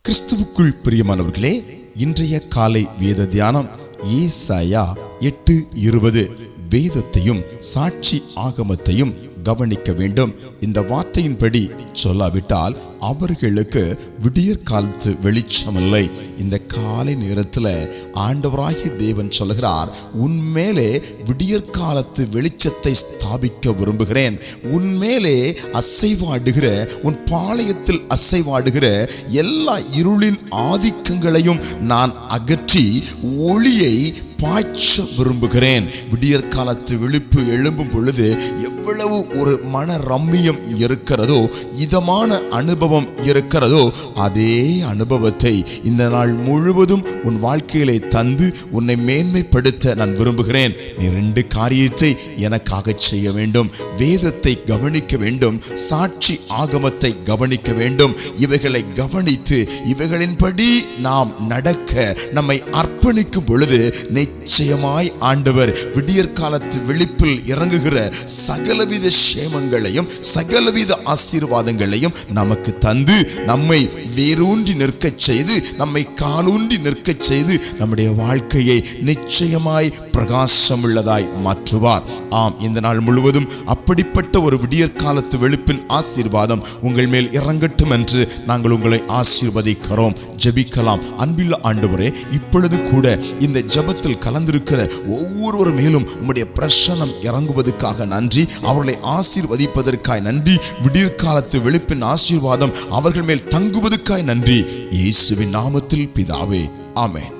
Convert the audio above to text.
கிறிஸ்துவுக்குள் பிரியமானவர்களே, இன்றைய காலை வேத தியானம் ஏசாயா 8:20. வேதத்தையும் சாட்சி ஆகமத்தையும் கவனிக்க வேண்டும். இந்த வார்த்தையின்படி சொல்லாவிட்டால் அவர்களுக்கு விடியற் காலத்து வெளிச்சமில்லை. இந்த காலை நேரத்தில் ஆண்டவராகிய தேவன் சொல்கிறார், உன்மேலே விடியற் காலத்து வெளிச்சத்தை ஸ்தாபிக்க விரும்புகிறேன். உன்மேலே அசைவாடுகிற, உன் பாளையத்தில் அசைவாடுகிற எல்லா இருளின் ஆதிக்கங்களையும் நான் அகற்றி ஒளியை பாய்ச்ச விரும்புகிறேன். விடியற் காலத்து விழிப்பு எழும்பும் பொழுது எவ்வளவு ஒரு மன ரம்மியம் இருக்கிறதோ, இதமான அனுபவம் இருக்கிறதோ, அதே அனுபவத்தை இந்த நாள் முழுவதும் உன் வாழ்க்கையிலே தந்து உன்னை மேன்மைப்படுத்த நான் விரும்புகிறேன். நீ 2 காரியத்தை எனக்காக செய்ய வேண்டும். வேதத்தை கவனிக்க வேண்டும், சாட்சி ஆகமத்தை கவனிக்க வேண்டும். இவைகளை கவனித்து இவைகளின்படி நாம் நடக்க நம்மை அர்ப்பணிக்கும் பொழுது நிச்சயமாய் ஆண்டவர் விடியற் காலத்து விழிப்பில் இறங்குகிற சகலவித சேமங்களையும் சகலவித ஆசீர்வாதங்களையும் நமக்கு தந்து நம்மை வேரூன்றி நிற்கச் செய்து, நம்மை காலூன்றி நிற்கச் செய்து நம்முடைய வாழ்க்கையை நிச்சயமாய் பிரகாசம் உள்ளதாய் மாற்றுவார். ஆம், இந்த நாள் முழுவதும் அப்படிப்பட்ட ஒரு விடியற் காலத்து வெளிப்பின் ஆசீர்வாதம் உங்கள் மேல் இறங்கட்டும் என்று நாங்கள் உங்களை ஆசீர்வதிக்கிறோம். ஜெபிக்கலாம். அன்பில்ல ஆண்டவரே, இப்பொழுது கூட இந்த ஜெபத்தில் கலந்திருக்கிற ஒவ்வொருவர் மேலும் உம்முடைய பிரசன்னம் இறங்குவதற்காக நன்றி. அவர்களை ஆசீர்வதிப்பதற்காய் நன்றி. விடியற் காலத்து வெளிப்பின் ஆசீர்வாதம் அவர்கள் மேல் தங்குவதற்காய் நன்றி. இயேசுவின் நாமத்தில் பிதாவே, ஆமென்.